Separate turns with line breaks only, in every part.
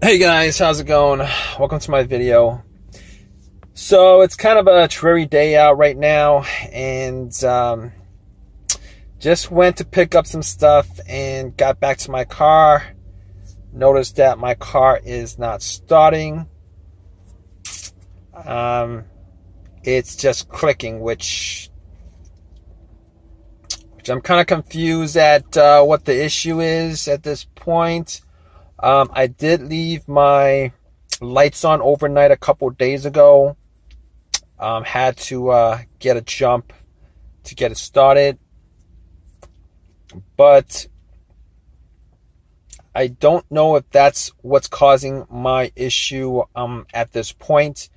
Hey guys, how's it going? Welcome to my video. So it's kind of a dreary day out right now, and just went to pick up some stuff and got back to my car. Noticed that my car is not starting. It's just clicking, which I'm kind of confused at what the issue is at this point. I did leave my lights on overnight a couple days ago. Had to get a jump to get it started. But I don't know if that's what's causing my issue at this point.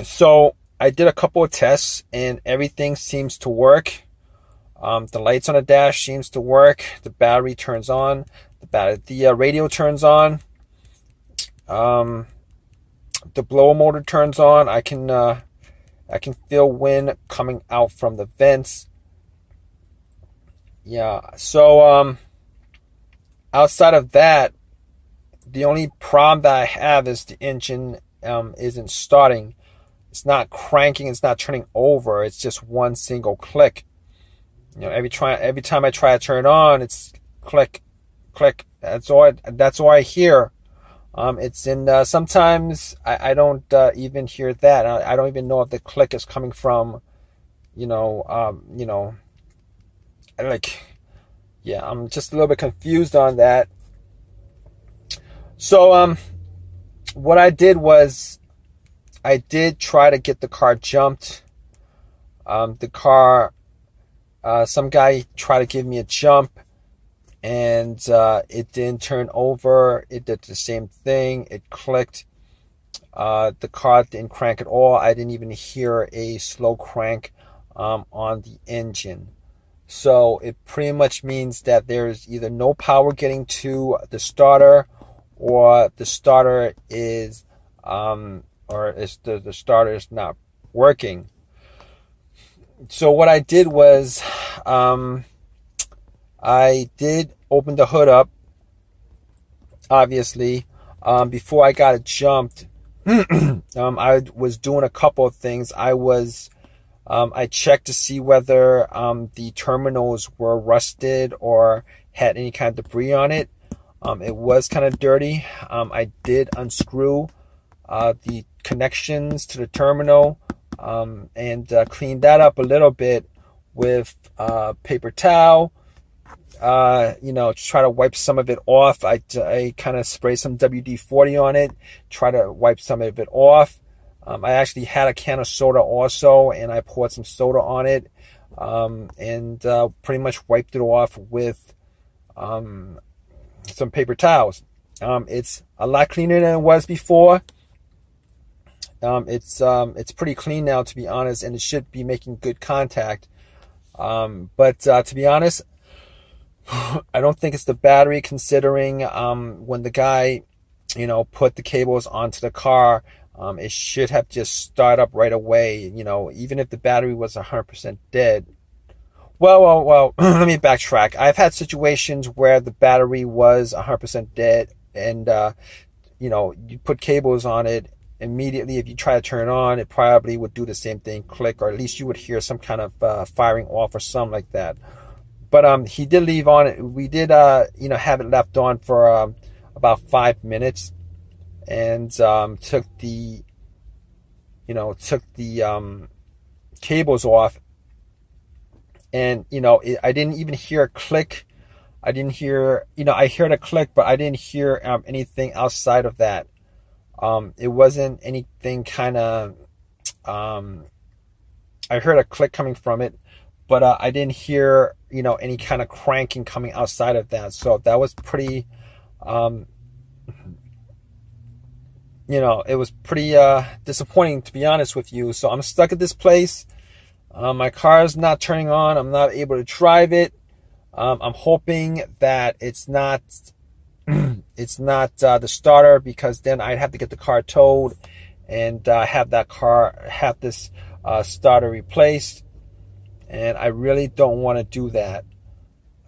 So I did a couple of tests and everything seems to work. The lights on the dash seems to work. The battery turns on. The radio turns on. The blower motor turns on. I can feel wind coming out from the vents. Yeah. So outside of that, the only problem that I have is the engine isn't starting. It's not cranking. It's not turning over. It's just one single click. You know, every time I try to turn it on, it's click, click. That's all I hear. It's in sometimes I don't even hear that. I don't even know if the click is coming from, like, yeah, I'm just a little bit confused on that. So what I did was I did try to get the car jumped. Some guy tried to give me a jump, and it didn't turn over. It did the same thing. It clicked. The car didn't crank at all. I didn't even hear a slow crank on the engine. So it pretty much means that there's either no power getting to the starter, or the starter is the starter is not working. So what I did was I did open the hood up, obviously. Before I got it jumped, I was doing a couple of things. I checked to see whether the terminals were rusted or had any kind of debris on it. It was kind of dirty. I did unscrew the connections to the terminal and clean that up a little bit with paper towel. Try to wipe some of it off. I kind of spray some WD-40 on it, try to wipe some of it off. I actually had a can of soda also, and I poured some soda on it, and pretty much wiped it off with some paper towels. It's a lot cleaner than it was before. It's pretty clean now, to be honest, and it should be making good contact. But to be honest, I don't think it's the battery, considering when the guy, put the cables onto the car, it should have just started up right away. Even if the battery was 100% dead. Well, let me backtrack. I've had situations where the battery was 100% dead, and you put cables on it. Immediately, if you try to turn it on, it probably would do the same thing, click, or at least you would hear some kind of firing off or something like that. But he did leave on it. We did have it left on for about 5 minutes, and took the cables off, and I didn't even hear a click. I didn't hear, I heard a click, but I didn't hear anything outside of that. It wasn't anything kind of, I heard a click coming from it, but I didn't hear, any kind of cranking coming outside of that. So that was pretty, it was pretty disappointing, to be honest with you. So I'm stuck at this place. My car is not turning on. I'm not able to drive it. I'm hoping that it's not the starter, because then I'd have to get the car towed and have this starter replaced, and I really don't want to do that.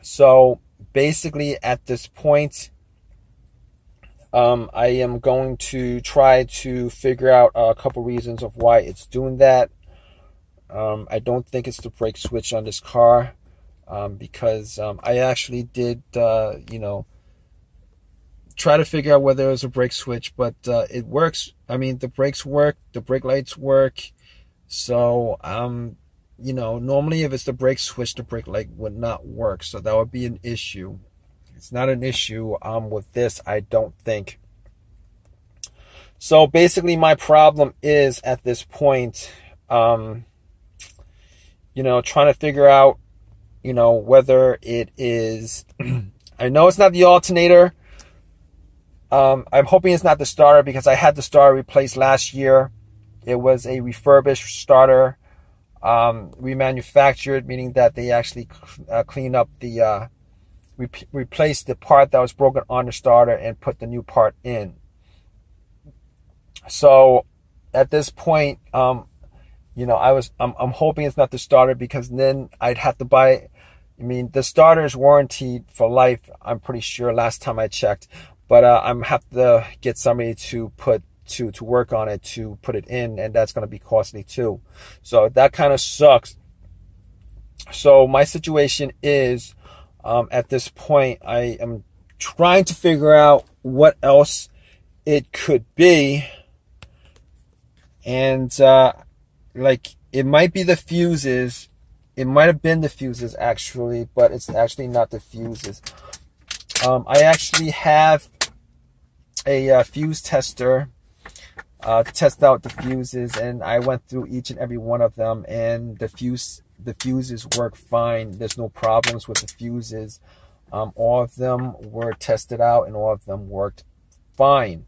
So basically at this point, I am going to try to figure out a couple reasons of why it's doing that. I don't think it's the brake switch on this car, because I actually did, try to figure out whether it was a brake switch, but it works. I mean, the brakes work, the brake lights work. So, normally if it's the brake switch, the brake light would not work. So that would be an issue. It's not an issue with this, I don't think. So basically my problem is at this point, trying to figure out, whether it is, I know it's not the alternator. I'm hoping it's not the starter, because I had the starter replaced last year. It was a refurbished starter, remanufactured, meaning that they actually cleaned up the, replaced the part that was broken on the starter and put the new part in. So at this point, I'm hoping it's not the starter, because then I'd have to buy. I mean, the starter is warranted for life, I'm pretty sure, last time I checked. But I'm have to get somebody to work on it, to put it in, and that's going to be costly too. So that kind of sucks. So my situation is, at this point, I am trying to figure out what else it could be. And it might be the fuses. It might have been the fuses actually, but it's actually not the fuses. I actually have a fuse tester to test out the fuses, and I went through each and every one of them, and the fuses work fine. There's no problems with the fuses. All of them were tested out, and all of them worked fine.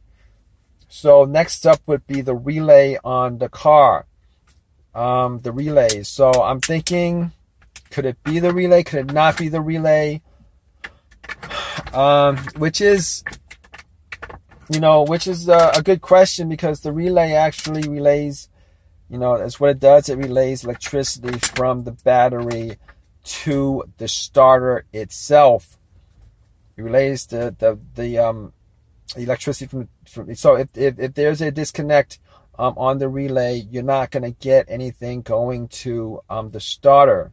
So next up would be the relay on the car. The relays. So I'm thinking, could it be the relay? Could it not be the relay? Which is a good question, because the relay actually relays, that's what it does. It relays electricity from the battery to the starter itself. It relays the electricity from. So if there's a disconnect on the relay, you're not going to get anything going to the starter.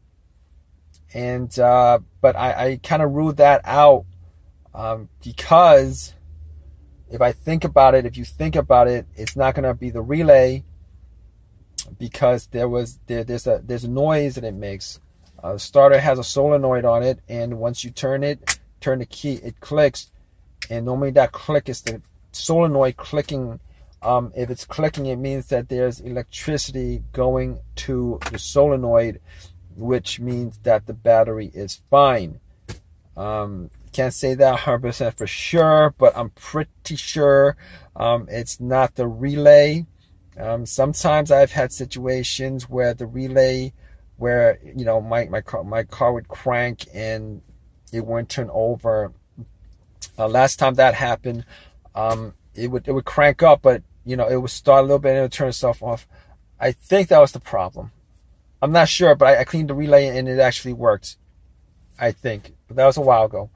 And but I kind of ruled that out, because if you think about it, it's not going to be the relay, because there's a noise that it makes. The starter has a solenoid on it, and once you turn the key, it clicks, and normally that click is the solenoid clicking. If it's clicking, it means that there's electricity going to the solenoid, which means that the battery is fine. Can't say that 100% for sure, but I'm pretty sure it's not the relay. Sometimes I've had situations where the relay, where my car would crank and it wouldn't turn over. Last time that happened, it would crank up, but it would start a little bit and it would turn itself off. I think that was the problem. I'm not sure, but I cleaned the relay and it actually worked, I think. But that was a while ago.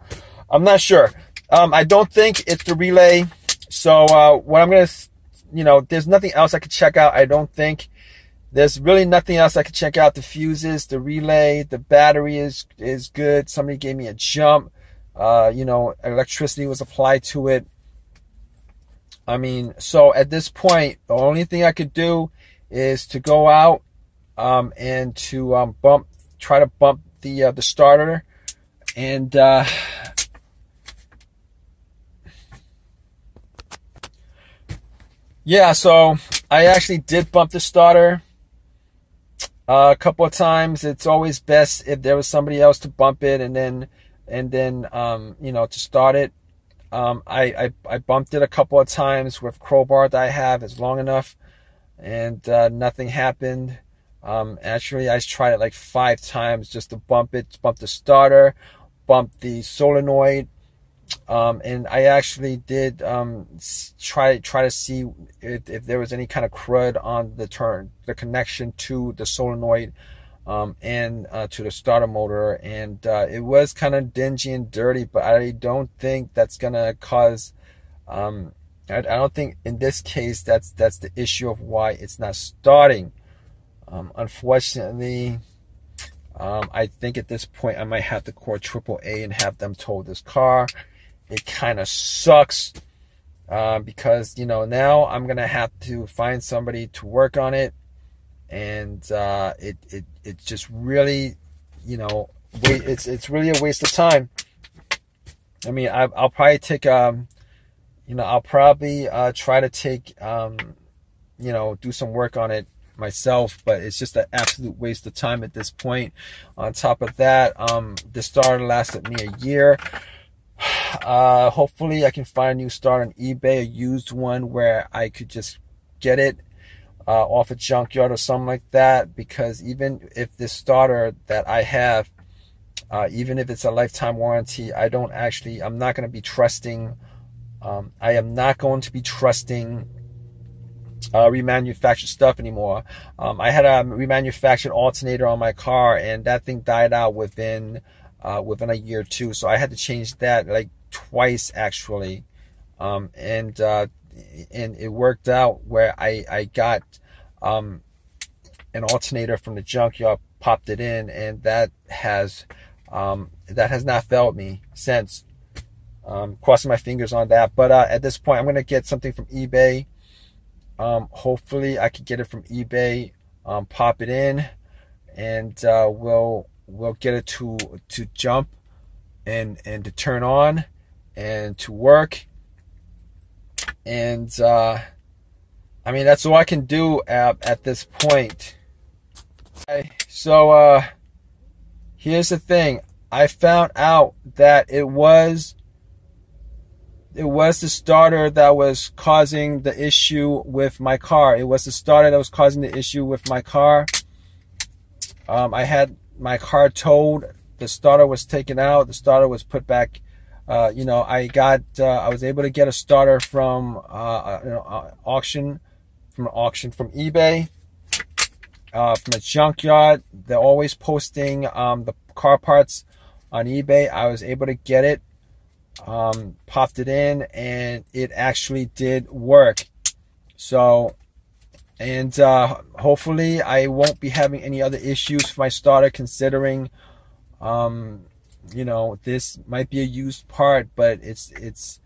I'm not sure. I don't think it's the relay. So what I'm going to, there's nothing else I could check out. I don't think there's really nothing else I could check out. The fuses, the relay, the battery is good. Somebody gave me a jump. Electricity was applied to it. I mean, so at this point, the only thing I could do is to go out and to try to bump the starter, and yeah, so I actually did bump the starter a couple of times. It's always best if there was somebody else to bump it, and then to start it. I bumped it a couple of times with crowbar that I have. It's long enough, and nothing happened. Actually, I tried it like 5 times just to bump the starter, bump the solenoid, and I actually did try to see if there was any kind of crud on the connection to the solenoid and to the starter motor, and it was kind of dingy and dirty, but I don't think that's gonna cause I don't think in this case that's the issue of why it's not starting. Unfortunately, I think at this point I might have to call AAA and have them tow this car. It kind of sucks because, you know, now I'm going to have to find somebody to work on it. And it just really, you know, it's really a waste of time. I mean, I'll probably take, you know, I'll probably try to take, you know, do some work on it myself, but it's just an absolute waste of time at this point. On top of that, the starter lasted me a year. Hopefully I can find a new starter on eBay, a used one where I could just get it off a junkyard or something like that, because even if this starter that I have, even if it's a lifetime warranty, I'm not going to be trusting, I am not going to be trusting remanufactured stuff anymore. I had a remanufactured alternator on my car, and that thing died out within a year or two. So I had to change that like twice actually, and it worked out where I got an alternator from the junkyard, popped it in, and that has not failed me since. Crossing my fingers on that. But at this point, I'm gonna get something from eBay. Hopefully I could get it from eBay, pop it in, and we'll get it to jump and to turn on and to work. And I mean, that's all I can do at this point. Okay, so here's the thing. I found out that it was the starter that was causing the issue with my car. It was the starter that was causing the issue with my car. I had my car towed. The starter was taken out. The starter was put back. You know, I was able to get a starter from auction, from eBay, from a junkyard. They're always posting the car parts on eBay. I was able to get it. Popped it in, and it actually did work. So, and hopefully I won't be having any other issues with my starter, considering you know, this might be a used part, but it's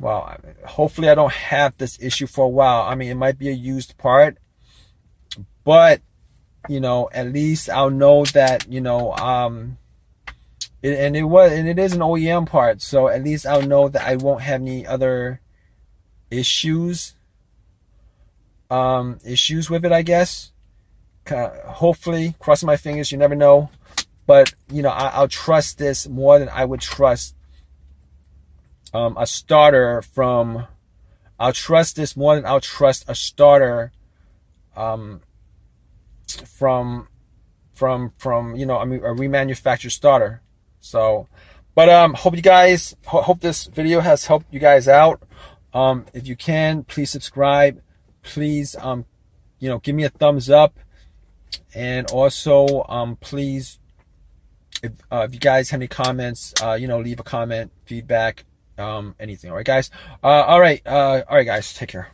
well, hopefully I don't have this issue for a while. I mean, it might be a used part, but you know, at least I'll know that, you know, it is an OEM part, so at least I'll know that I won't have any other issues with it, I guess. Hopefully, crossing my fingers, you never know. But you know, I'll trust this more than I would trust a starter from. I'll trust this more than I'll trust a starter from you know, I mean, a remanufactured starter. So, but hope this video has helped you guys out. If you can, please subscribe. Please, you know, give me a thumbs up, and also, please, if you guys have any comments, you know, leave a comment, feedback, anything. All right, guys. All right, guys. Take care.